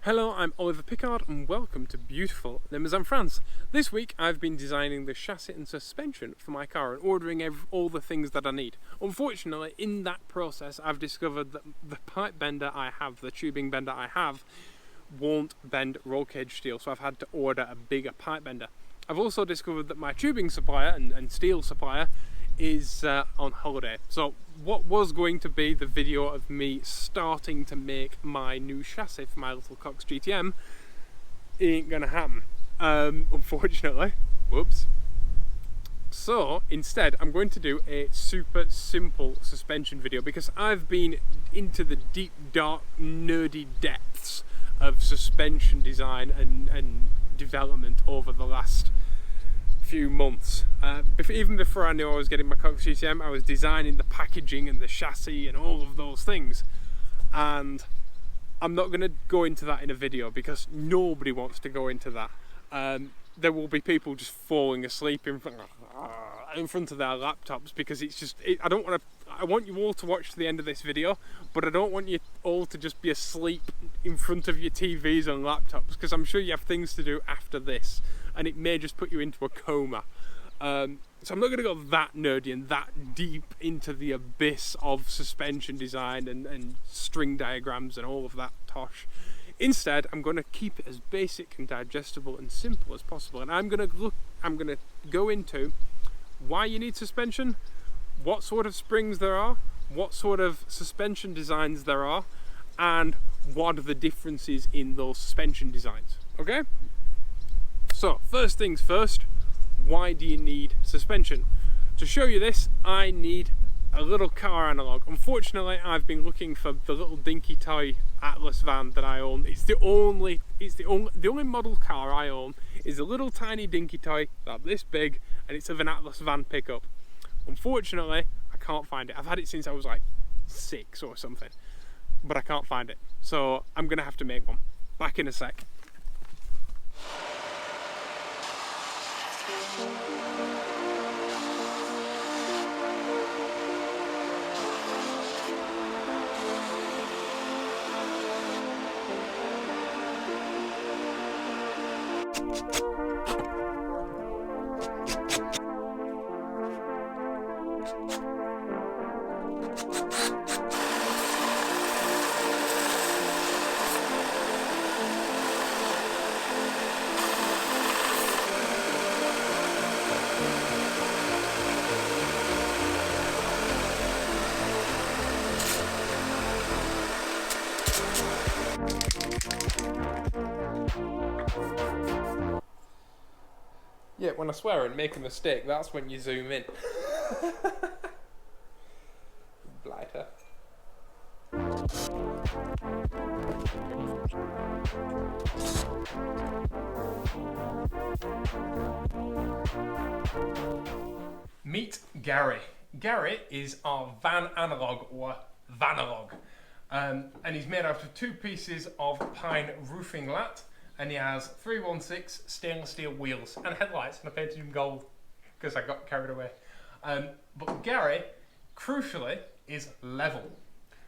Hello, I'm Oliver Pickard and welcome to beautiful Limousin, France. This week I've been designing the chassis and suspension for my car and ordering all the things that I need. Unfortunately, in that process I've discovered that the pipe bender I have, the tubing bender I have, won't bend roll cage steel, so I've had to order a bigger pipe bender. I've also discovered that my tubing supplier and steel supplier is on holiday. So what was going to be the video of me starting to make my new chassis for my little Cox GTM ain't gonna happen, unfortunately. Whoops. So instead I'm going to do a super simple suspension video because I've been into the deep, dark, nerdy depths of suspension design and development over the last few months. Even before I knew I was getting my Cox GTM, I was designing the packaging and the chassis and all of those things, and I'm not going to go into that in a video because nobody wants to go into that. There will be people just falling asleep in front of their laptops because it's just I want you all to watch to the end of this video, but I don't want you all to just be asleep in front of your TVs and laptops because I'm sure you have things to do after this and it may just put you into a coma. So I'm not going to go that nerdy and that deep into the abyss of suspension design and string diagrams and all of that tosh. Instead, I'm going to keep it as basic and digestible and simple as possible, and I'm going to go into why you need suspension, what sort of springs there are, what sort of suspension designs there are, and what are the differences in those suspension designs. Okay? So, first things first, why do you need suspension? To show you this, I need a little car analogue. Unfortunately, I've been looking for the little dinky toy Atlas van that I own. The only model car I own is a little tiny dinky toy about this big, and it's of an Atlas van pickup. Unfortunately, I can't find it. I've had it since I was like 6 or something, but I can't find it. So I'm gonna have to make one. Back in a sec. Yeah, when I swear and make a mistake, that's when you zoom in. Blighter. Meet Gary. Gary is our van analogue, or vanalogue. And he's made out of 2 pieces of pine roofing lat, and he has 316 stainless steel wheels and headlights, and I painted him gold because I got carried away. But Gary, crucially, is level.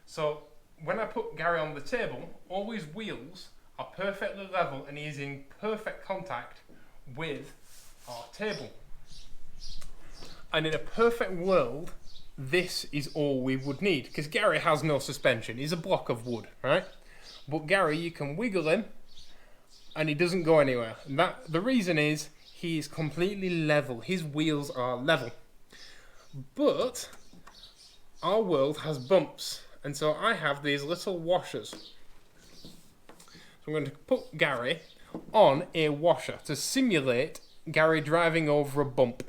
So when I put Gary on the table, all his wheels are perfectly level and he is in perfect contact with our table. And in a perfect world, this is all we would need, because Gary has no suspension. He's a block of wood, right? But Gary, you can wiggle him and he doesn't go anywhere. And the reason is he is completely level. His wheels are level. But our world has bumps, and so I have these little washers. So I'm going to put Gary on a washer to simulate Gary driving over a bump.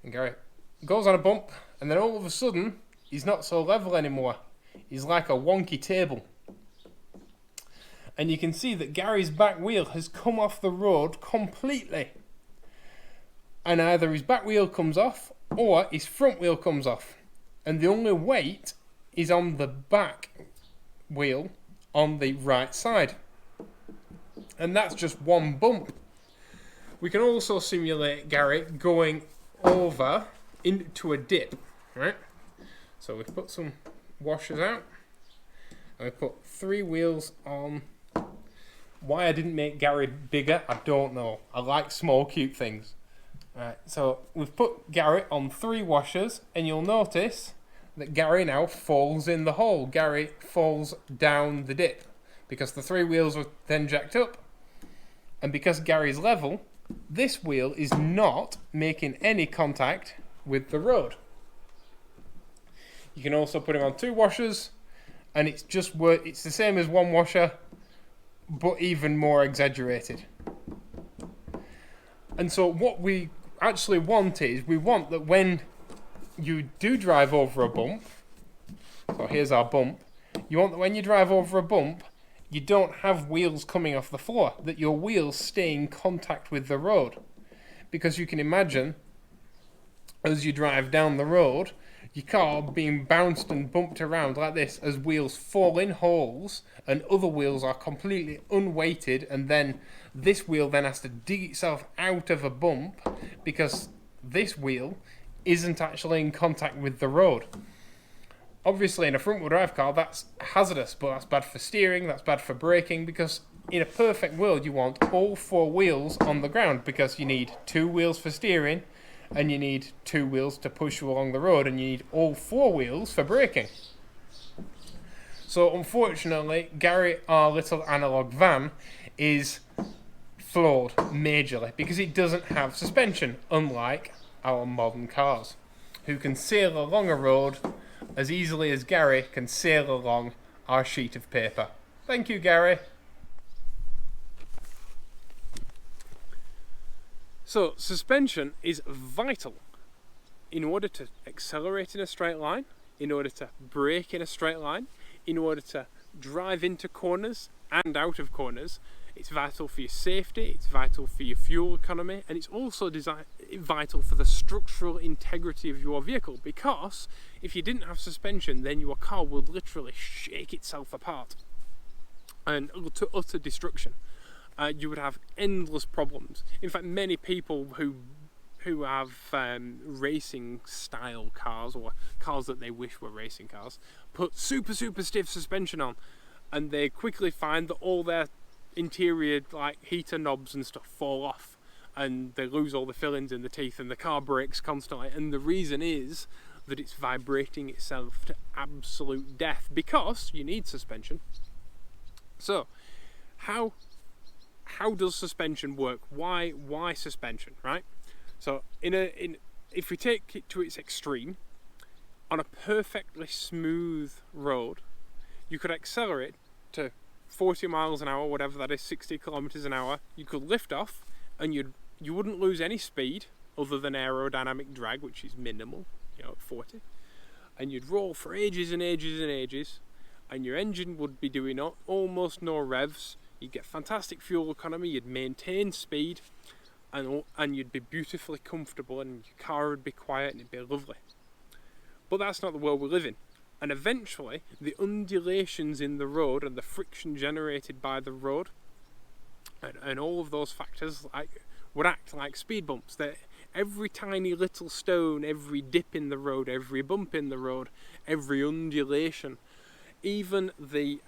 And Gary goes on a bump, and then all of a sudden he's not so level anymore. He's like a wonky table. And you can see that Gary's back wheel has come off the road completely. And either his back wheel comes off or his front wheel comes off. And the only weight is on the back wheel on the right side. And that's just one bump. We can also simulate Gary going over into a dip, right? So we've put some washers out, and we put 3 wheels on Why I didn't make Gary bigger, I don't know. I like small, cute things. Right, so we've put Gary on 3 washers, and you'll notice that Gary now falls in the hole. Gary falls down the dip because the 3 wheels were then jacked up. And because Gary's level, this wheel is not making any contact with the road. You can also put him on 2 washers, and it's the same as 1 washer, but even more exaggerated. And so what we actually want is, we want that when you do drive over a bump, so here's our bump, you want that when you drive over a bump, you don't have wheels coming off the floor, that your wheels stay in contact with the road. Because you can imagine, as you drive down the road, your car being bounced and bumped around like this as wheels fall in holes and other wheels are completely unweighted, and then this wheel then has to dig itself out of a bump because this wheel isn't actually in contact with the road. Obviously in a front-wheel drive car that's hazardous, but that's bad for steering, that's bad for braking, because in a perfect world you want all 4 wheels on the ground, because you need 2 wheels for steering and you need 2 wheels to push you along the road, and you need all 4 wheels for braking. So unfortunately, Gary, our little analogue van, is flawed majorly because it doesn't have suspension, unlike our modern cars, who can sail along a road as easily as Gary can sail along our sheet of paper. Thank you, Gary. So, suspension is vital in order to accelerate in a straight line, in order to brake in a straight line, in order to drive into corners and out of corners. It's vital for your safety, it's vital for your fuel economy, and it's also vital for the structural integrity of your vehicle, because if you didn't have suspension, then your car would literally shake itself apart and to utter destruction. You would have endless problems. In fact, many people who have racing style cars, or cars that they wish were racing cars, put super stiff suspension on, and they quickly find that all their interior like heater knobs and stuff fall off, and they lose all the fillings in the teeth, and the car brakes constantly. And the reason is that it's vibrating itself to absolute death because you need suspension. So how does suspension work? Why suspension, right? So if we take it to its extreme, on a perfectly smooth road, you could accelerate to 40 miles an hour, whatever that is, 60 kilometers an hour. You could lift off, and you wouldn't lose any speed other than aerodynamic drag, which is minimal, at 40. And you'd roll for ages and ages and ages, and your engine would be doing almost no revs. You'd get fantastic fuel economy, you'd maintain speed, and you'd be beautifully comfortable, and your car would be quiet, and it'd be lovely. But that's not the world we live in. And eventually, the undulations in the road and the friction generated by the road and all of those factors would act like speed bumps. That every tiny little stone, every dip in the road, every bump in the road, every undulation, even the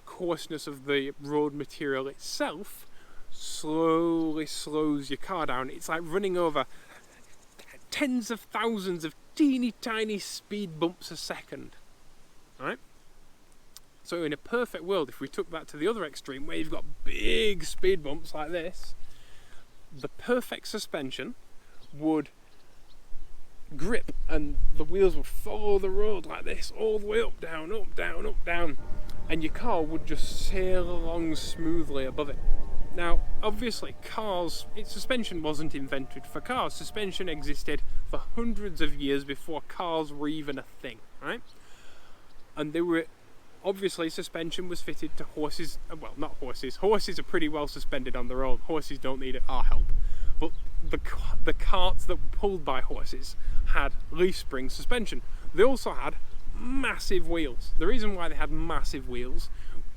coarseness of the road material itself slowly slows your car down. It's like running over tens of thousands of teeny tiny speed bumps a second, right? So in a perfect world, if we took that to the other extreme, where you've got big speed bumps like this, the perfect suspension would grip, and the wheels would follow the road like this, all the way up, down, up, down, up, down, and your car would just sail along smoothly above it. Now, obviously, suspension wasn't invented for cars. Suspension existed for hundreds of years before cars were even a thing, right? And obviously, suspension was fitted to horses. Well, not horses. Horses are pretty well suspended on the road. Horses don't need our help. But the carts that were pulled by horses had leaf spring suspension. They also had massive wheels. The reason why they had massive wheels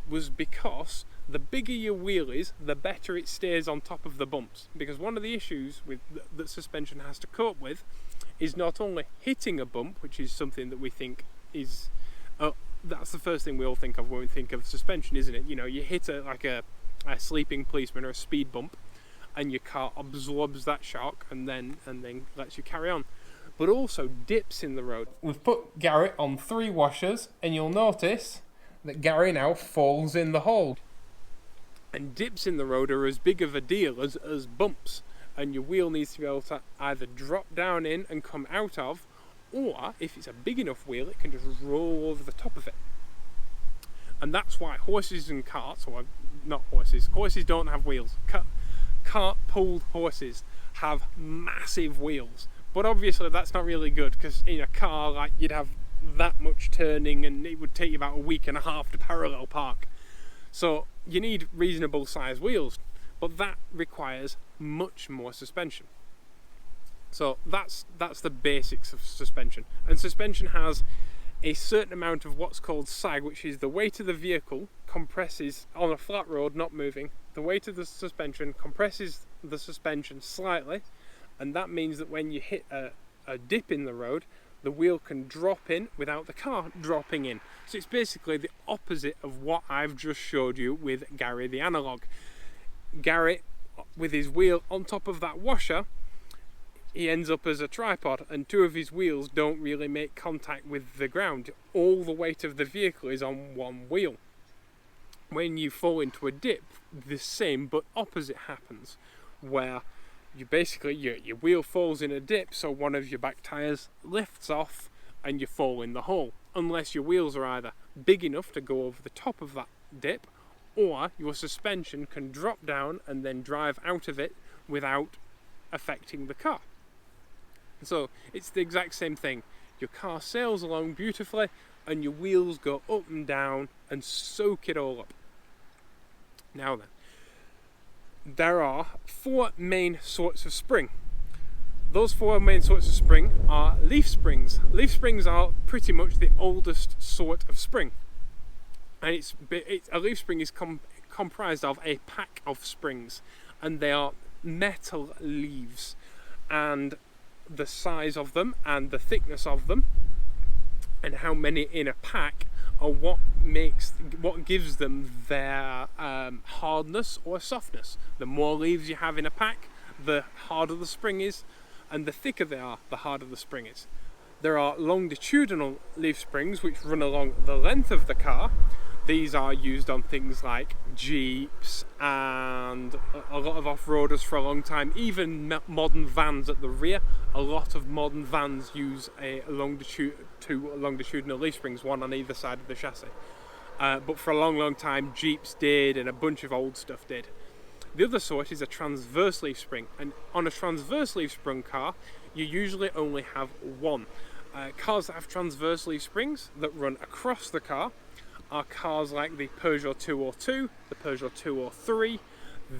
was because the bigger your wheel is, the better it stays on top of the bumps. Because one of the issues that suspension has to cope with is not only hitting a bump, which is something that we think is... that's the first thing we all think of when we think of suspension, isn't it? You hit a a sleeping policeman or a speed bump, and your car absorbs that shock and then lets you carry on. But also dips in the road. We've put Gary on 3 washers, and you'll notice that Gary now falls in the hole. And dips in the road are as big of a deal as bumps, and your wheel needs to be able to either drop down in and come out of, or if it's a big enough wheel, it can just roll over the top of it. And that's why horses and carts, or not horses don't have wheels. Cart-pulled horses have massive wheels, but obviously that's not really good, because in a car, like, you'd have that much turning and it would take you about a week and a half to parallel park. So you need reasonable size wheels, but that requires much more suspension. So that's the basics of suspension. And suspension has a certain amount of what's called sag, which is the weight of the vehicle compresses on a flat road, not moving. The weight of the suspension compresses the suspension slightly, and that means that when you hit a dip in the road, the wheel can drop in without the car dropping in. So it's basically the opposite of what I've just showed you with Gary the analog. Gary, with his wheel on top of that washer, he ends up as a tripod, and 2 of his wheels don't really make contact with the ground. All the weight of the vehicle is on 1 wheel. When you fall into a dip, the same but opposite happens, where you basically, your wheel falls in a dip, so one of your back tyres lifts off and you fall in the hole, unless your wheels are either big enough to go over the top of that dip, or your suspension can drop down and then drive out of it without affecting the car. So it's the exact same thing. Your car sails along beautifully and your wheels go up and down and soak it all up. Now then, there are 4 main sorts of spring. Those 4 main sorts of spring are leaf springs. Leaf springs are pretty much the oldest sort of spring. And a leaf spring is comprised of a pack of springs, and they are metal leaves. And the size of them and the thickness of them and how many in a pack are what gives them their hardness or softness. The more leaves you have in a pack, the harder the spring is, and the thicker they are, the harder the spring is. There are longitudinal leaf springs which run along the length of the car. These are used on things like Jeeps and a lot of off-roaders for a long time, even modern vans at the rear. A lot of modern vans use two longitudinal leaf springs, one on either side of the chassis. But for a long time, Jeeps did, and a bunch of old stuff did. The other sort is a transverse leaf spring, and on a transverse leaf sprung car, you usually only have one. Cars that have transverse leaf springs that run across the car are cars like the Peugeot 202, the Peugeot 203,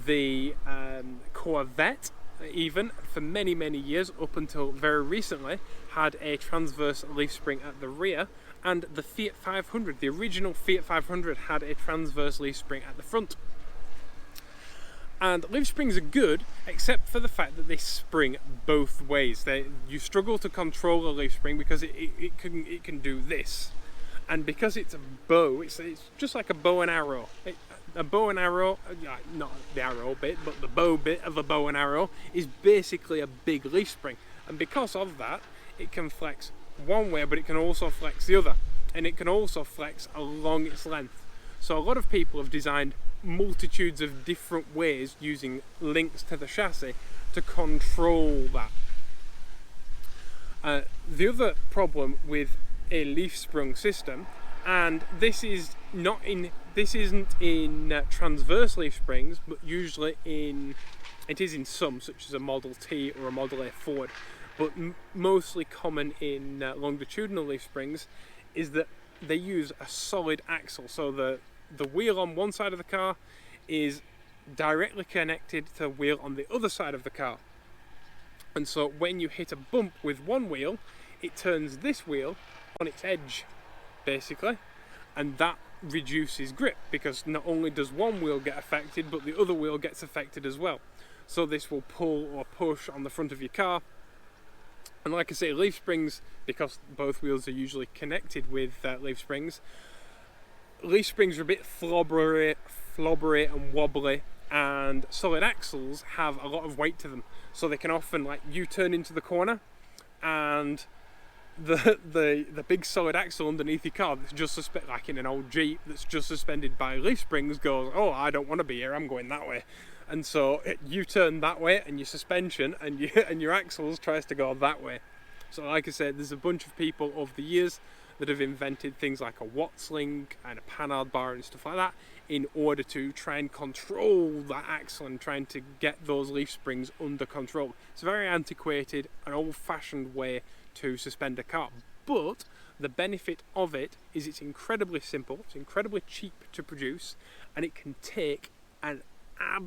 the Corvette, even for many years up until very recently, had a transverse leaf spring at the rear, and the Fiat 500, the original Fiat 500, had a transverse leaf spring at the front. And leaf springs are good, except for the fact that they spring both ways. You struggle to control a leaf spring because it can do this. And because it's a bow, it's just like a bow and arrow. A bow and arrow, not the arrow bit, but the bow bit of a bow and arrow is basically a big leaf spring. And because of that, it can flex one way, but it can also flex the other. And it can also flex along its length. So a lot of people have designed multitudes of different ways using links to the chassis to control that. The other problem with a leaf sprung system, and this isn't in transverse leaf springs, but usually it is in some, such as a Model T or a Model A Ford, but mostly common in longitudinal leaf springs, is that they use a solid axle. So the wheel on one side of the car is directly connected to the wheel on the other side of the car. And so when you hit a bump with one wheel, it turns this wheel on its edge, basically, and that reduces grip, because not only does one wheel get affected, but the other wheel gets affected as well. So this will pull or push on the front of your car. And like I say, leaf springs, because both wheels are usually connected with leaf springs are a bit flobbery and wobbly, and solid axles have a lot of weight to them, so they can often, like, you turn into the corner and the big solid axle underneath your car that's just suspended, like in an old Jeep, that's just suspended by leaf springs, goes, oh, I don't want to be here, I'm going that way. And so you turn that way, and your suspension and your axles tries to go that way. So like I said, there's a bunch of people over the years that have invented things like a Wattsling and a Panhard bar and stuff like that in order to try and control that axle and trying to get those leaf springs under control. It's a very antiquated and old-fashioned way to suspend a car, but the benefit of it is it's incredibly simple, it's incredibly cheap to produce, and it can take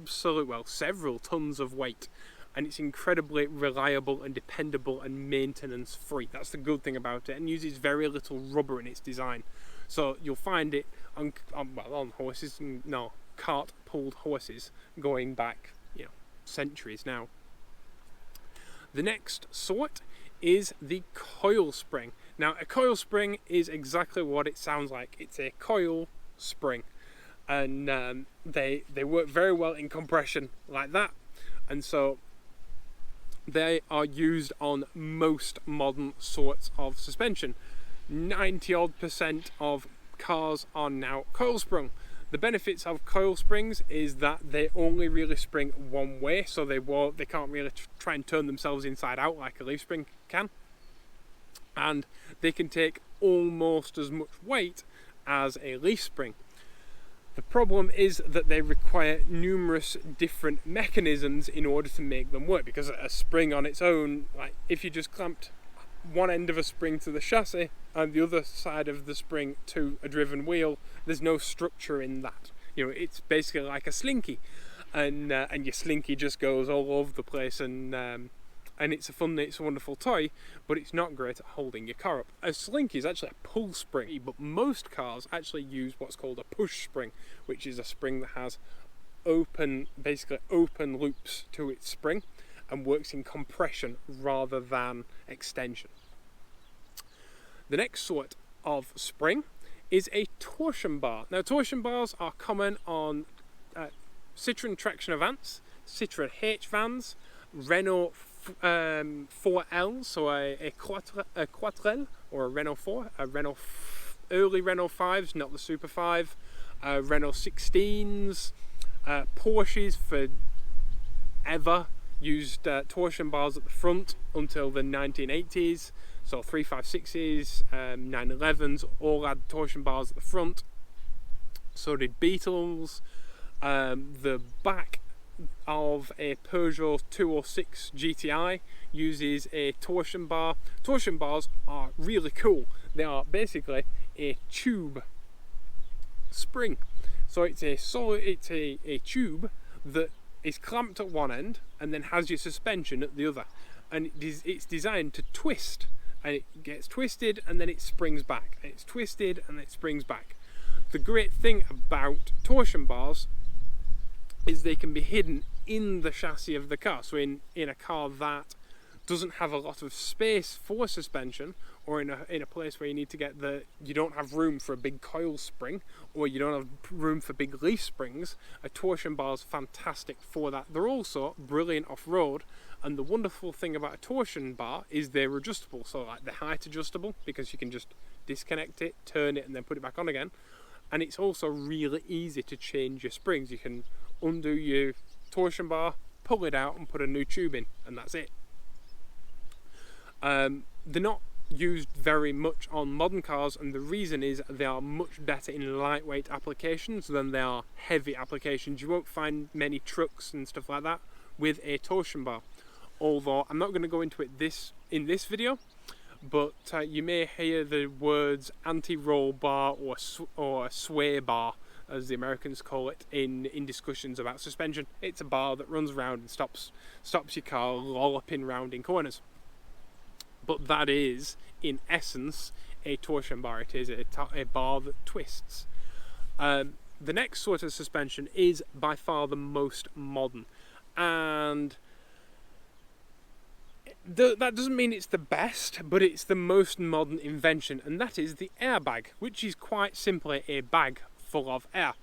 several tons of weight, and it's incredibly reliable and dependable and maintenance free. That's the good thing about it, and uses very little rubber in its design. So you'll find it on horses, no, cart pulled horses going back, centuries now. The next sort is the coil spring. Now, a coil spring is exactly what it sounds like. It's a coil spring, and they work very well in compression like that, and so they are used on most modern sorts of suspension. 90% of cars are now coil sprung. The benefits of coil springs is that they only really spring one way, so they can't really try and turn themselves inside out like a leaf spring can, and they can take almost as much weight as a leaf spring. The problem is that they require numerous different mechanisms in order to make them work, because a spring on its own, like if you just clamped one end of a spring to the chassis and the other side of the spring to a driven wheel, there's no structure in that. It's basically like a slinky, and your slinky just goes all over the place, and it's a wonderful toy, but it's not great at holding your car up. A slinky is actually a pull spring, but most cars actually use what's called a push spring, which is a spring that has open loops to its spring and works in compression rather than extension. The next sort of spring is a torsion bar. Now, torsion bars are common on Citroën Traction Avance, Citroën H vans, Renault 4L, so a Quatrelle, or a Renault 4, early Renault 5s, not the Super 5, Renault 16s, Porsches forever used torsion bars at the front until the 1980s, so 356s, 911s all had torsion bars at the front. So did Beetles. The back of a Peugeot 206 GTI uses a torsion bar. Torsion bars are really cool. They are basically a tube spring. So it's a tube that is clamped at one end and then has your suspension at the other, and it's designed to twist, and it gets twisted and then it springs back, and it's twisted and it springs back. The great thing about torsion bars is they can be hidden in the chassis of the car. So in a car that doesn't have a lot of space for suspension, or in a place where you don't have room for a big coil spring, or you don't have room for big leaf springs, a torsion bar is fantastic for that. They're also brilliant off-road, and the wonderful thing about a torsion bar is they're adjustable. So like they're height adjustable, because you can just disconnect it, turn it, and then put it back on again. And it's also really easy to change your springs. You can undo your torsion bar, pull it out, and put a new tube in, and that's it. They're not used very much on modern cars, and the reason is they are much better in lightweight applications than they are heavy applications. You won't find many trucks and stuff like that with a torsion bar, although I'm not going to go into it in this video, but you may hear the words anti-roll bar or sway bar, as the Americans call it, in discussions about suspension. It's a bar that runs around and stops your car lolloping round in corners. But that is, in essence, a torsion bar. It is a bar that twists. The next sort of suspension is by far the most modern, and that doesn't mean it's the best, but it's the most modern invention, and that is the airbag, which is quite simply a bag full of air.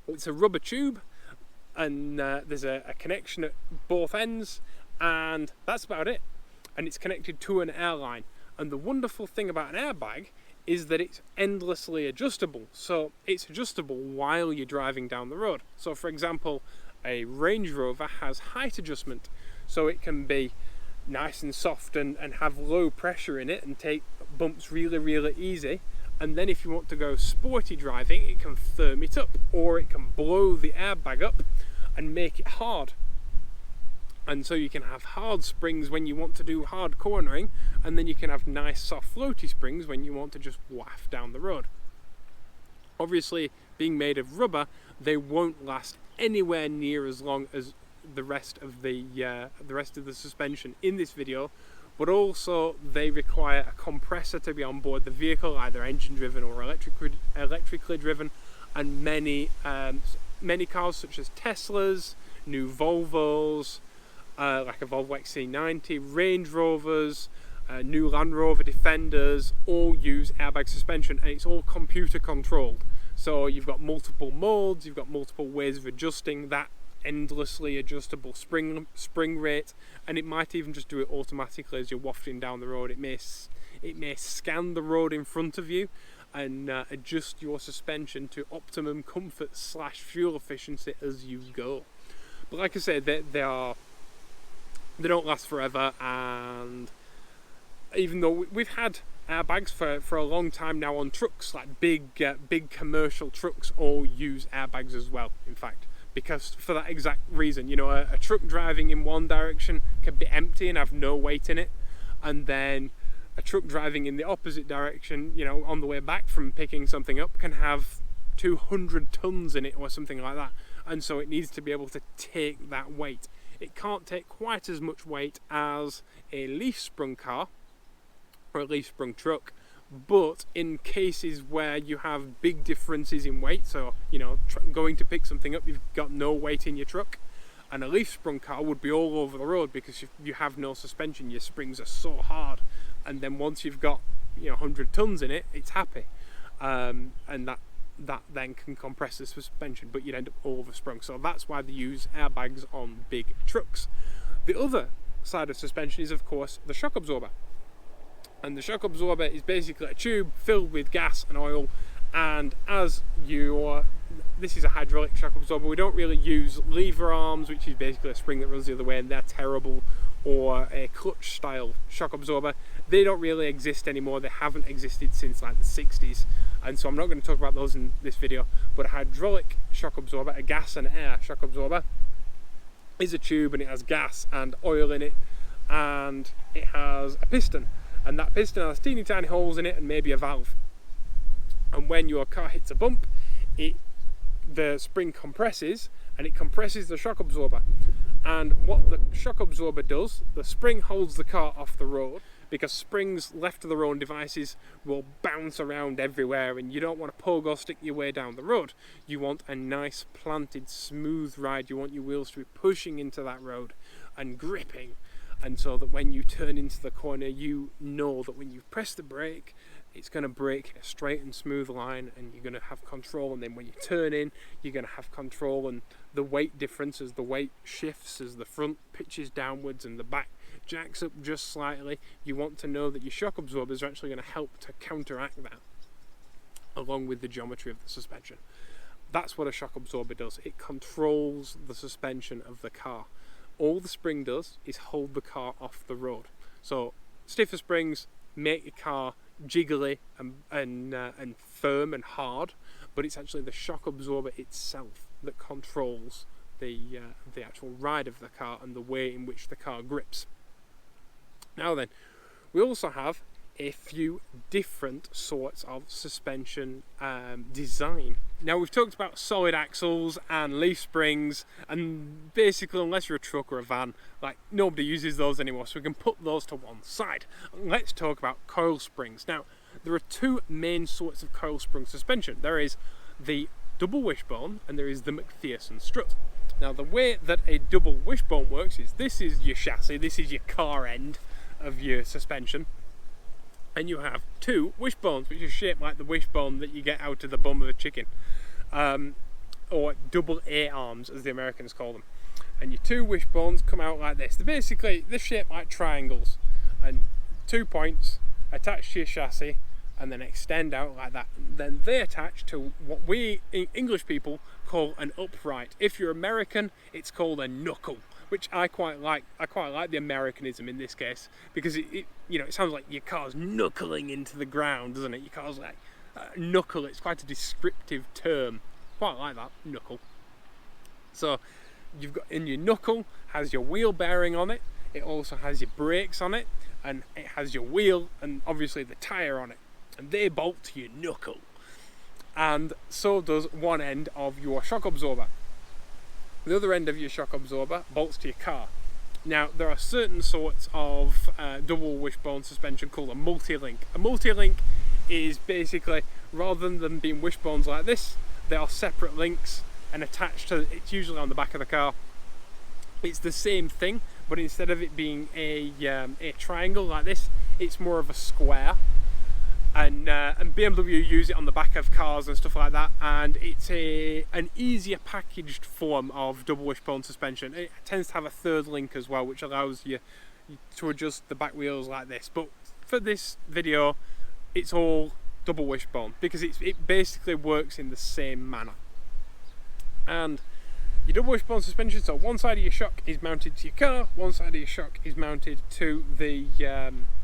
It's a rubber tube, and there's a connection at both ends, and that's about it. And it's connected to an airline. And the wonderful thing about an airbag is that it's endlessly adjustable. So it's adjustable while you're driving down the road. So for example, a Range Rover has height adjustment, so it can be nice and soft and have low pressure in it and take bumps really, really easy. And then if you want to go sporty driving, it can firm it up, or it can blow the airbag up and make it hard. And so you can have hard springs when you want to do hard cornering, and then you can have nice soft floaty springs when you want to just waft down the road. Obviously, being made of rubber, they won't last anywhere near as long as the rest of the suspension in this video, but also they require a compressor to be on board the vehicle, either engine driven or electrically driven. And many cars such as Teslas, new Volvos, like a Volvo XC90, Range Rovers, new Land Rover Defenders, all use airbag suspension, and it's all computer controlled. So you've got multiple modes, you've got multiple ways of adjusting that endlessly adjustable spring rate, and it might even just do it automatically as you're wafting down the road. It may scan the road in front of you and adjust your suspension to optimum comfort / fuel efficiency as you go. But like I said, they don't last forever, and even though we've had airbags for a long time now on trucks, like big commercial trucks all use airbags as well, in fact. Because for that exact reason, you know, a truck driving in one direction can be empty and have no weight in it, and then a truck driving in the opposite direction, you know, on the way back from picking something up, can have 200 tons in it or something like that, and so it needs to be able to take that weight. It can't take quite as much weight as a leaf-sprung car or a leaf-sprung truck, but in cases where you have big differences in weight, so you know, going to pick something up, you've got no weight in your truck, and a leaf-sprung car would be all over the road because you have no suspension. Your springs are so hard, and then once you've got, you know, 100 tons in it, it's happy, and that then can compress the suspension, but you'd end up oversprung. So that's why they use airbags on big trucks. The other side of suspension is, of course, the shock absorber. And the shock absorber is basically a tube filled with gas and oil, and this is a hydraulic shock absorber. We don't really use lever arms, which is basically a spring that runs the other way, and they're terrible, or a clutch style shock absorber. They don't really exist anymore. They haven't existed since like the 60s, and so I'm not going to talk about those in this video. But a hydraulic shock absorber, a gas and air shock absorber, is a tube, and it has gas and oil in it, and it has a piston. And that piston has teeny tiny holes in it and maybe a valve. And when your car hits a bump, the spring compresses, and it compresses the shock absorber. And what the shock absorber does, the spring holds the car off the road, because springs left to their own devices will bounce around everywhere, and you don't want to pogo stick your way down the road. You want a nice planted smooth ride. You want your wheels to be pushing into that road and gripping. And so that when you turn into the corner, you know that when you press the brake, it's going to brake in a straight and smooth line, and you're going to have control. And then when you turn in, you're going to have control, and the weight difference, as the weight shifts, as the front pitches downwards and the back jacks up just slightly, you want to know that your shock absorbers are actually going to help to counteract that, along with the geometry of the suspension. That's what a shock absorber does. It controls the suspension of the car. All the spring does is hold the car off the road. So stiffer springs make your car jiggly and firm and hard, but it's actually the shock absorber itself that controls the actual ride of the car and the way in which the car grips. Now then, we also have a few different sorts of suspension design. Now, we've talked about solid axles and leaf springs, and basically, unless you're a truck or a van, like, nobody uses those anymore, so we can put those to one side. Let's talk about coil springs. Now, there are two main sorts of coil spring suspension. There is the double wishbone, and there is the MacPherson strut. Now, the way that a double wishbone works is, this is your chassis, this is your car end of your suspension, and you have two wishbones, which are shaped like the wishbone that you get out of the bum of a chicken. or double A arms as the Americans call them. And your two wishbones come out like this. They're basically, they're shaped like triangles, and 2 points attached to your chassis and then extend out like that. And then they attach to what we English people call an upright. If you're American, it's called a knuckle, which I quite like. I quite like the Americanism in this case, because it sounds like your car's knuckling into the ground, doesn't it? Your car's like knuckle. It's quite a descriptive term. Quite like that, knuckle. So you've got, in your knuckle has your wheel bearing on it. It also has your brakes on it, and it has your wheel and obviously the tyre on it. And they bolt to your knuckle. And so does one end of your shock absorber. The other end of your shock absorber bolts to your car. Now, there are certain sorts of double wishbone suspension called a multi-link. A multi-link is basically, rather than being wishbones like this, they are separate links and attached to, it's usually on the back of the car. It's the same thing, but instead of it being a triangle like this, it's more of a square. And BMW use it on the back of cars and stuff like that, and it's an easier packaged form of double wishbone suspension. It tends to have a third link as well, which allows you to adjust the back wheels like this. But for this video, it's all double wishbone because it basically works in the same manner. And your double wishbone suspension, so one side of your shock is mounted to your car, one side of your shock is mounted to the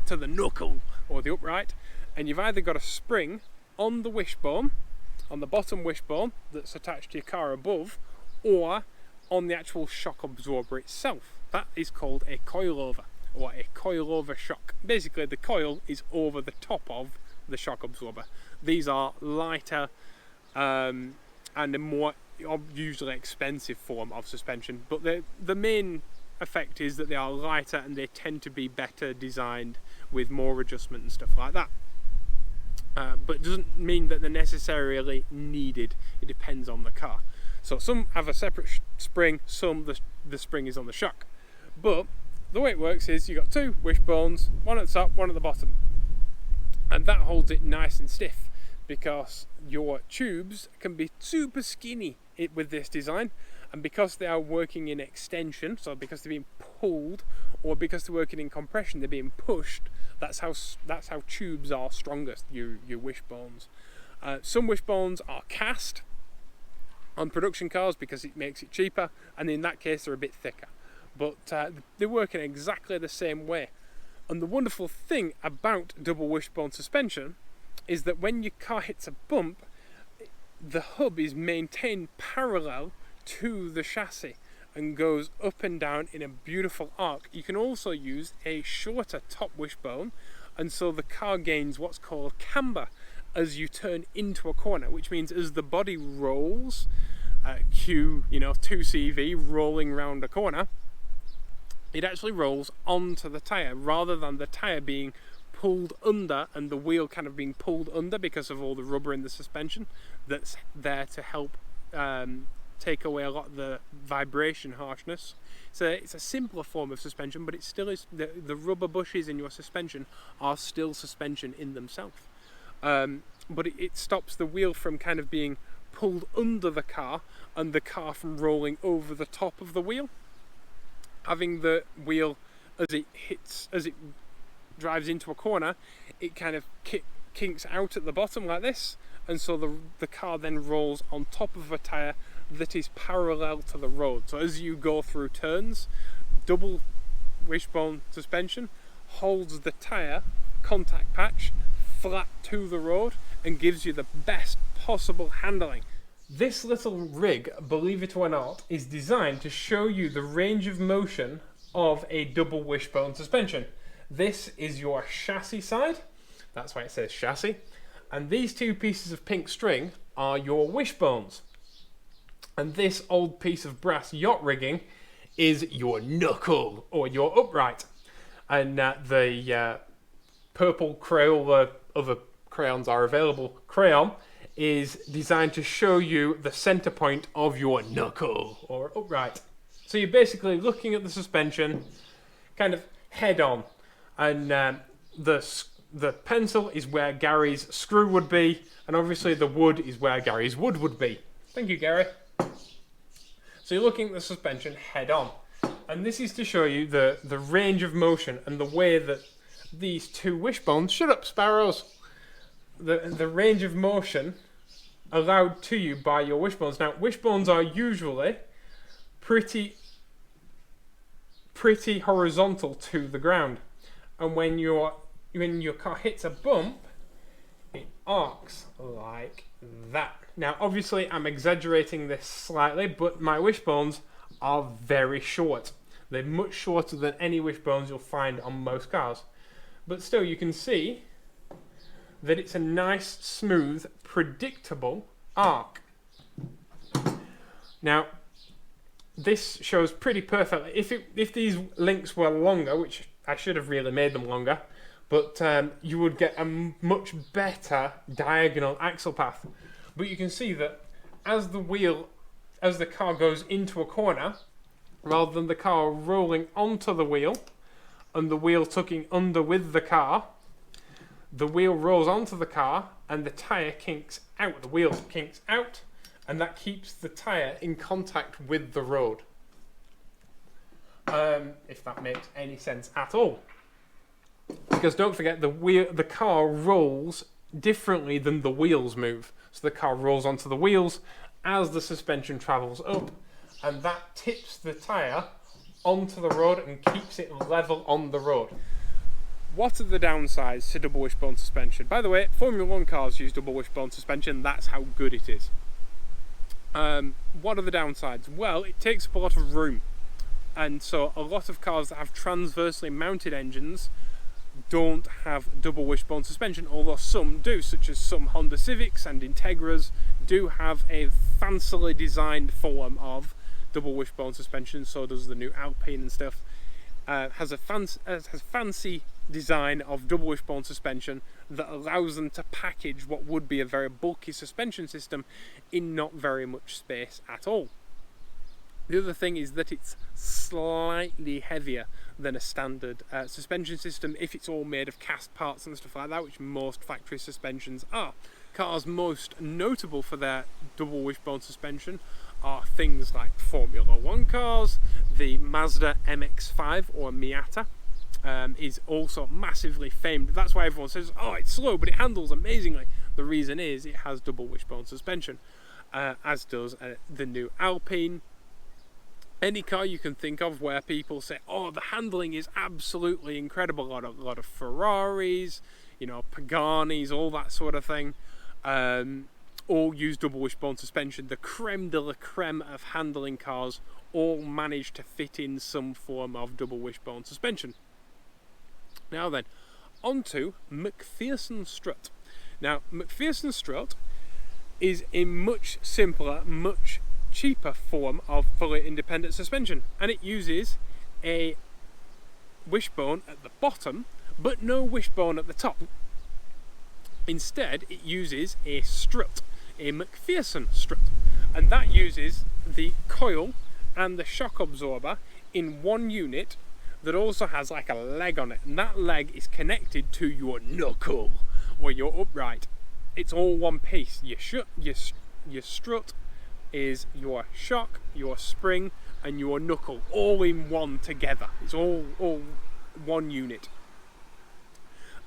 knuckle or the upright. And you've either got a spring on the wishbone, on the bottom wishbone that's attached to your car above, or on the actual shock absorber itself. That is called a coilover, or a coilover shock. Basically, the coil is over the top of the shock absorber. These are lighter and a more usually expensive form of suspension, but the main effect is that they are lighter and they tend to be better designed with more adjustment and stuff like that. But it doesn't mean that they're necessarily needed. It depends on the car. So some have a separate spring, some the spring is on the shock. But the way it works is you've got two wishbones, one at the top, one at the bottom. And that holds it nice and stiff, because your tubes can be super skinny with this design. And because they are working in extension, so because they're being pulled, or because they're working in compression, they're being pushed. That's how tubes are strongest. Your wishbones. Some wishbones are cast on production cars because it makes it cheaper, and in that case they're a bit thicker. But they work in exactly the same way. And the wonderful thing about double wishbone suspension is that when your car hits a bump, the hub is maintained parallel to the chassis and goes up and down in a beautiful arc. You can also use a shorter top wishbone, and so the car gains what's called camber as you turn into a corner, which means as the body rolls, cue 2CV rolling round a corner, it actually rolls onto the tyre rather than the tyre being pulled under and the wheel kind of being pulled under because of all the rubber in the suspension that's there to help take away a lot of the vibration harshness. So it's a simpler form of suspension, but it still is, the rubber bushes in your suspension are still suspension in themselves. But it stops the wheel from kind of being pulled under the car and the car from rolling over the top of the wheel. Having the wheel, as it drives into a corner, it kind of kinks out at the bottom like this, and so the car then rolls on top of a tyre that is parallel to the road. So as you go through turns, double wishbone suspension holds the tyre contact patch flat to the road and gives you the best possible handling. This little rig, believe it or not, is designed to show you the range of motion of a double wishbone suspension. This is your chassis side, that's why it says chassis, and these two pieces of pink string are your wishbones. And this old piece of brass yacht rigging is your knuckle, or your upright. And the purple Crayola, other crayons are available, crayon is designed to show you the center point of your knuckle, or upright. So you're basically looking at the suspension kind of head on, and the pencil is where Gary's screw would be, and obviously the wood is where Gary's wood would be. Thank you, Gary. So you're looking at the suspension head on. And this is to show you the range of motion and the way that these two wishbones, shut up sparrows, the range of motion allowed to you by your wishbones. Now, wishbones are usually pretty horizontal to the ground. And when your car hits a bump, it arcs like that. Now, obviously, I'm exaggerating this slightly, but my wishbones are very short. They're much shorter than any wishbones you'll find on most cars. But still, you can see that it's a nice, smooth, predictable arc. Now, this shows pretty perfectly. If these links were longer, which I should have really made them longer, but you would get a much better diagonal axle path. But you can see that as the car goes into a corner, rather than the car rolling onto the wheel and the wheel tucking under with the car, the wheel rolls onto the car and the tyre kinks out. The wheel kinks out, and that keeps the tyre in contact with the road. If that makes any sense at all. Because don't forget, the car rolls differently than the wheels move. So the car rolls onto the wheels as the suspension travels up, and that tips the tyre onto the road and keeps it level on the road. What are the downsides to double wishbone suspension? By the way, Formula 1 cars use double wishbone suspension. That's how good it is. What are the downsides? Well, it takes up a lot of room. And so a lot of cars that have transversely mounted engines don't have double wishbone suspension, although some do, such as some Honda Civics and Integras do have a fancily designed form of double wishbone suspension. So does the new Alpine and stuff. Has fancy design of double wishbone suspension that allows them to package what would be a very bulky suspension system in not very much space at all. The other thing is that it's slightly heavier than a standard suspension system if it's all made of cast parts and stuff like that, which most factory suspensions are. Cars most notable for their double wishbone suspension are things like Formula 1 cars. The Mazda MX-5 or Miata is also massively famed. That's why everyone says, oh, it's slow, but it handles amazingly. The reason is it has double wishbone suspension, as does the new Alpine. Any car you can think of where people say, oh, the handling is absolutely incredible. A lot of Ferraris, Paganis, all that sort of thing, all use double wishbone suspension. The creme de la creme of handling cars all manage to fit in some form of double wishbone suspension. Now then, on to MacPherson strut. Now, MacPherson strut is a much simpler, much cheaper form of fully independent suspension, and it uses a wishbone at the bottom but no wishbone at the top. Instead, it uses a strut, a MacPherson strut, and that uses the coil and the shock absorber in one unit that also has like a leg on it, and that leg is connected to your knuckle or your upright. It's all one piece. Your strut is your shock, your spring, and your knuckle all in one together. It's all one unit.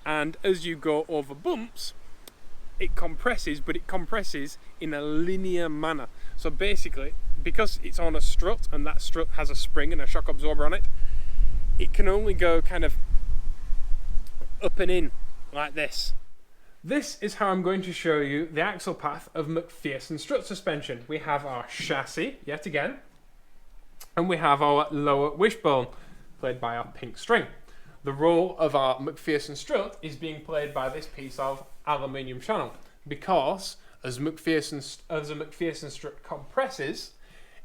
And as you go over bumps, it compresses, but it compresses in a linear manner. So basically, because it's on a strut and that strut has a spring and a shock absorber on it, it can only go kind of up and in like this. This is how I'm going to show you the axle path of MacPherson strut suspension. We have our chassis, yet again, and we have our lower wishbone, played by our pink string. The role of our MacPherson strut is being played by this piece of aluminium channel, because as a MacPherson strut compresses,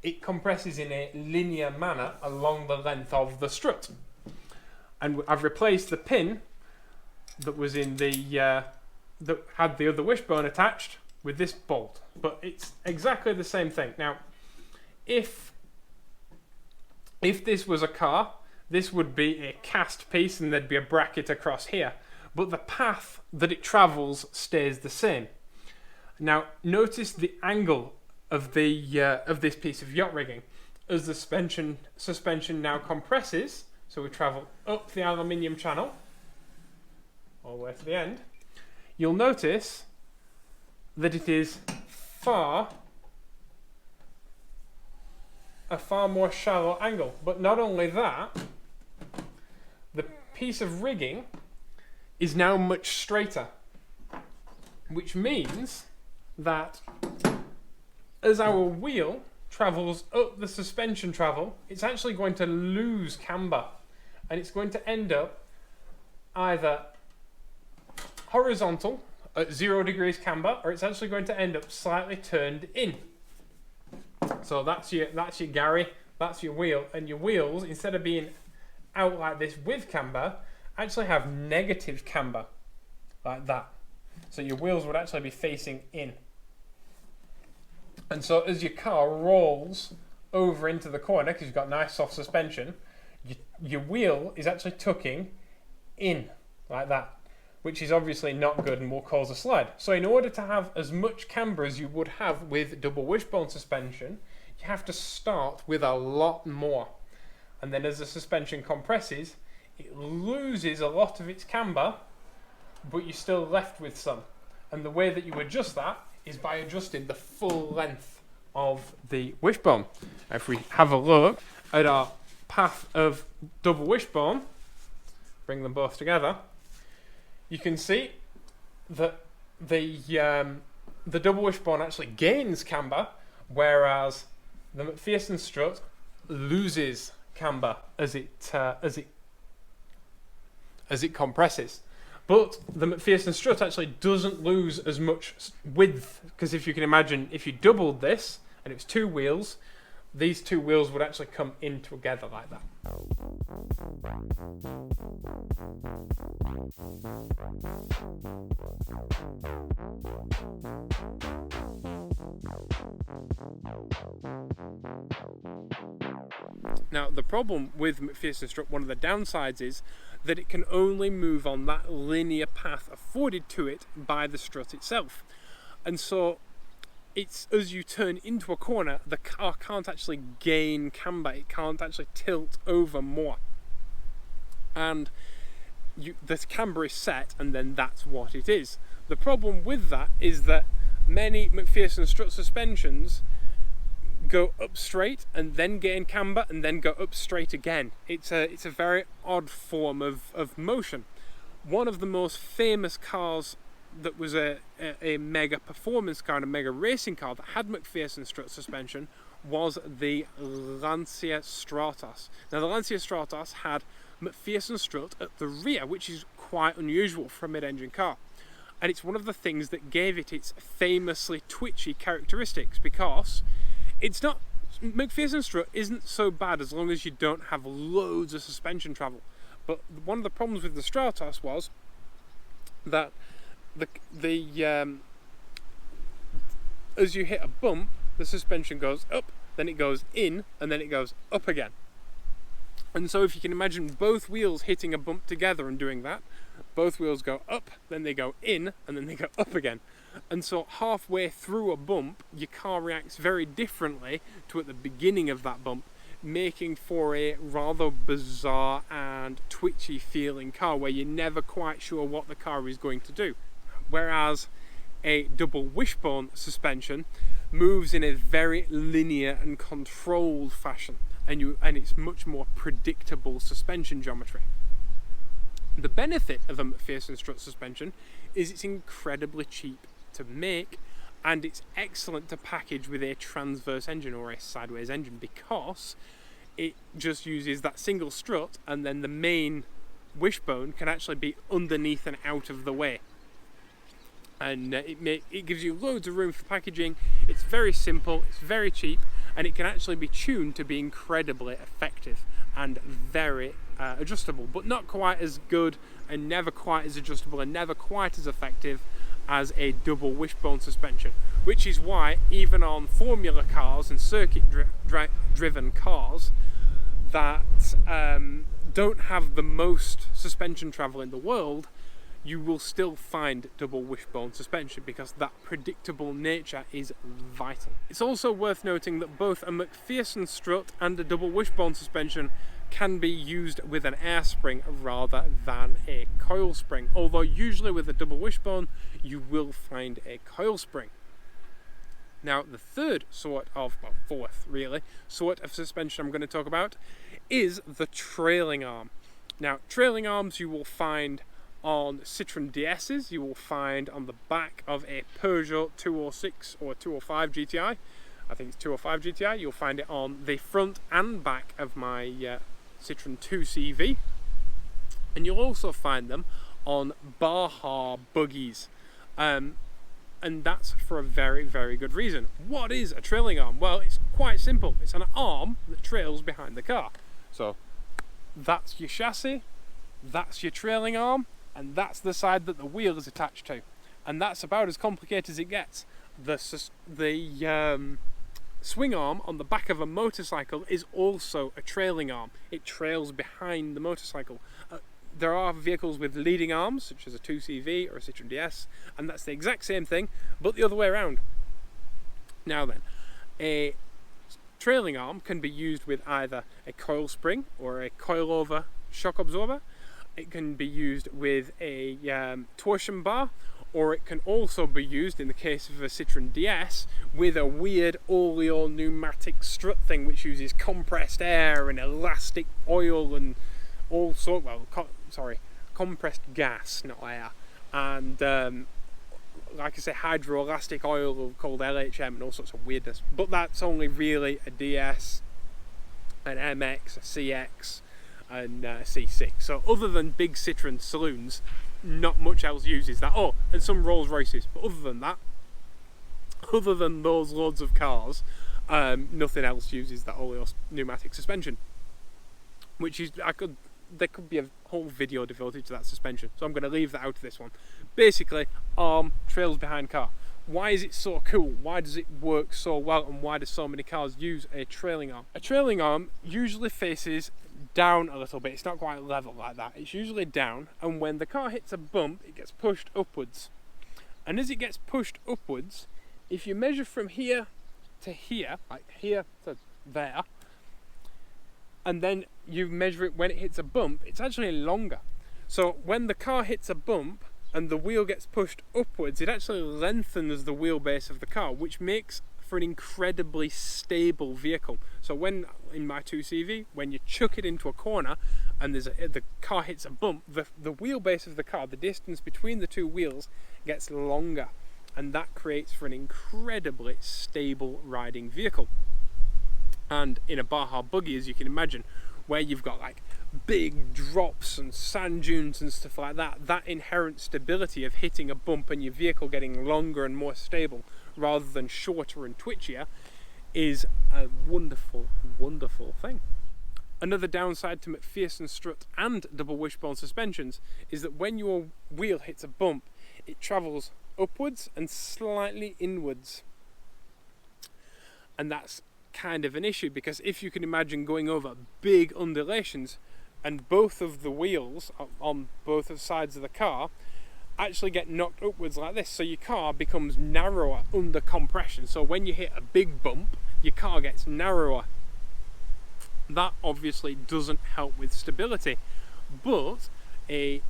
it compresses in a linear manner along the length of the strut. And I've replaced the pin that was in the that had the other wishbone attached with this bolt, but it's exactly the same thing. Now, if this was a car, this would be a cast piece and there'd be a bracket across here, but the path that it travels stays the same. Now, notice the angle of this piece of yacht rigging. As the suspension now compresses, so we travel up the aluminium channel all the way to the end, you'll notice that it is a far more shallow angle. But not only that, the piece of rigging is now much straighter, which means that as our wheel travels up the suspension travel, it's actually going to lose camber, and it's going to end up either horizontal at 0 degrees camber, or it's actually going to end up slightly turned in. So that's your Gary, that's your wheel, and your wheels, instead of being out like this with camber, actually have negative camber, like that. So your wheels would actually be facing in. And so as your car rolls over into the corner, because you've got nice soft suspension, your wheel is actually tucking in, like that, which is obviously not good and will cause a slide. So in order to have as much camber as you would have with double wishbone suspension, you have to start with a lot more. And then as the suspension compresses, it loses a lot of its camber, but you're still left with some. And the way that you adjust that is by adjusting the full length of the wishbone. If we have a look at our path of double wishbone, bring them both together, you can see that the double wishbone actually gains camber, whereas the MacPherson strut loses camber as it compresses. But the MacPherson strut actually doesn't lose as much width, because if you can imagine, if you doubled this and it was 2 wheels, these 2 wheels would actually come in together like that. Now, the problem with MacPherson strut, one of the downsides is that it can only move on that linear path afforded to it by the strut itself. And so it's as you turn into a corner, the car can't actually gain camber, it can't actually tilt over more. And the camber is set, and then that's what it is. The problem with that is that many MacPherson strut suspensions go up straight and then gain camber and then go up straight again. It's a very odd form of motion. One of the most famous cars that was a mega performance car and a mega racing car that had MacPherson strut suspension was the Lancia Stratos. Now the Lancia Stratos had MacPherson strut at the rear, which is quite unusual for a mid-engine car. And it's one of the things that gave it its famously twitchy characteristics, because it's not, MacPherson strut isn't so bad as long as you don't have loads of suspension travel. But one of the problems with the Stratos was that as you hit a bump, the suspension goes up, then it goes in, and then it goes up again. And so if you can imagine both wheels hitting a bump together and doing that, both wheels go up, then they go in, and then they go up again. And so halfway through a bump, your car reacts very differently to at the beginning of that bump, making for a rather bizarre and twitchy feeling car where you're never quite sure what the car is going to do. Whereas a double wishbone suspension moves in a very linear and controlled fashion, and it's much more predictable suspension geometry. The benefit of a MacPherson strut suspension is it's incredibly cheap to make, and it's excellent to package with a transverse engine or a sideways engine, because it just uses that single strut, and then the main wishbone can actually be underneath and out of the way. And it gives you loads of room for packaging. It's very simple, it's very cheap, and it can actually be tuned to be incredibly effective and very adjustable, but not quite as good and never quite as adjustable and never quite as effective as a double wishbone suspension, which is why even on formula cars and circuit driven cars that don't have the most suspension travel in the world, you will still find double wishbone suspension because that predictable nature is vital. It's also worth noting that both a MacPherson strut and a double wishbone suspension can be used with an air spring rather than a coil spring, although usually with a double wishbone you will find a coil spring. Now the third sort of, well, fourth really, sort of suspension I'm going to talk about is the trailing arm. Now trailing arms you will find on Citroen DS's, you will find on the back of a Peugeot 206 or 205 GTI. I think it's 205 GTI. You'll find it on the front and back of my Citroen 2CV. And you'll also find them on Baja buggies. And that's for a very, very good reason. What is a trailing arm? Well, it's quite simple. It's an arm that trails behind the car. So that's your chassis, that's your trailing arm, and that's the side that the wheel is attached to. And that's about as complicated as it gets. The swing arm on the back of a motorcycle is also a trailing arm. It trails behind the motorcycle. There are vehicles with leading arms, such as a 2CV or a Citroen DS, and that's the exact same thing, but the other way around. Now then, a trailing arm can be used with either a coil spring or a coilover shock absorber. It can be used with a torsion bar, or it can also be used, in the case of a Citroen DS, with a weird oleo-pneumatic strut thing which uses compressed air and elastic oil and all sort, well, compressed gas, not air, and like I say, hydroelastic oil called LHM and all sorts of weirdness. But that's only really a DS, an MX, a CX, and C6. So other than big Citroen saloons, not much else uses that. Oh, and some Rolls Royces, but other than that, other than those loads of cars, nothing else uses that oleo pneumatic suspension. Which is, there could be a whole video devoted to that suspension, so I'm going to leave that out of this one. Basically, arm trails behind car. Why is it so cool? Why does it work so well, and why do so many cars use a trailing arm? A trailing arm usually faces down a little bit. It's not quite level like that. It's usually down, and when the car hits a bump, it gets pushed upwards. And as it gets pushed upwards, if you measure from here to here, like here to there, and then you measure it when it hits a bump, it's actually longer. So when the car hits a bump and the wheel gets pushed upwards, it actually lengthens the wheelbase of the car, which makes for an incredibly stable vehicle. So when, in my 2CV, when you chuck it into a corner and the car hits a bump, the wheelbase of the car, the distance between the two wheels, gets longer, and that creates for an incredibly stable riding vehicle. And in a Baja buggy, as you can imagine, where you've got like big drops and sand dunes and stuff like that, that inherent stability of hitting a bump and your vehicle getting longer and more stable rather than shorter and twitchier is a wonderful, wonderful thing. Another downside to MacPherson strut and double wishbone suspensions is that when your wheel hits a bump, it travels upwards and slightly inwards. And that's kind of an issue, because if you can imagine going over big undulations and both of the wheels on both of sides of the car actually get knocked upwards like this, so your car becomes narrower under compression. So when you hit a big bump, your car gets narrower. That obviously doesn't help with stability, but a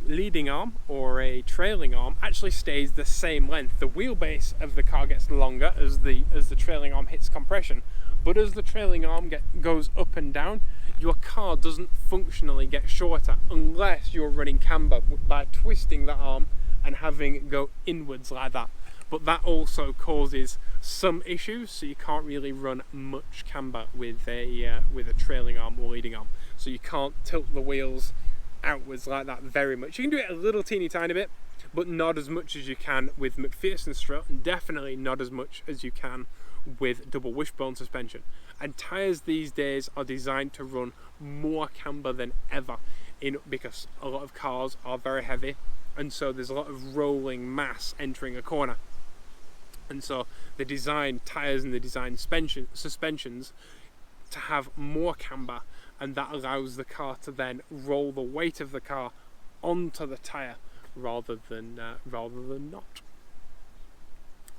leading arm or a trailing arm actually stays the same length. The wheelbase of the car gets longer as the trailing arm hits compression, but as the trailing arm goes up and down, your car doesn't functionally get shorter unless you're running camber by twisting that arm and having it go inwards like that. But that also causes some issues, so you can't really run much camber with a trailing arm or leading arm. So you can't tilt the wheels outwards like that very much. You can do it a little teeny tiny bit, but not as much as you can with MacPherson strut, and definitely not as much as you can with double wishbone suspension. And tyres these days are designed to run more camber than ever, because a lot of cars are very heavy, and so there's a lot of rolling mass entering a corner. And so they design tyres and they design suspensions to have more camber, and that allows the car to then roll the weight of the car onto the tyre rather than not,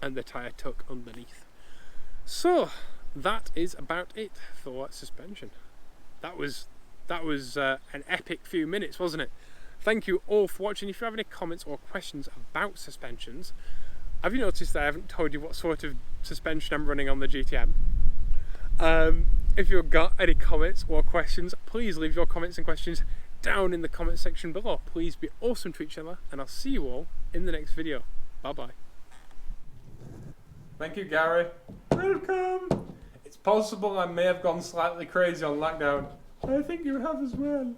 and the tyre tuck underneath. So that is about it for suspension. That was an epic few minutes, wasn't it? Thank you all for watching. If you have any comments or questions about suspensions, have you noticed that I haven't told you what sort of suspension I'm running on the GTM? If you've got any comments or questions, please leave your comments and questions down in the comment section below. Please be awesome to each other, and I'll see you all in the next video. Bye bye. Thank you, Gary. Welcome. It's possible I may have gone slightly crazy on lockdown. I think you have as well.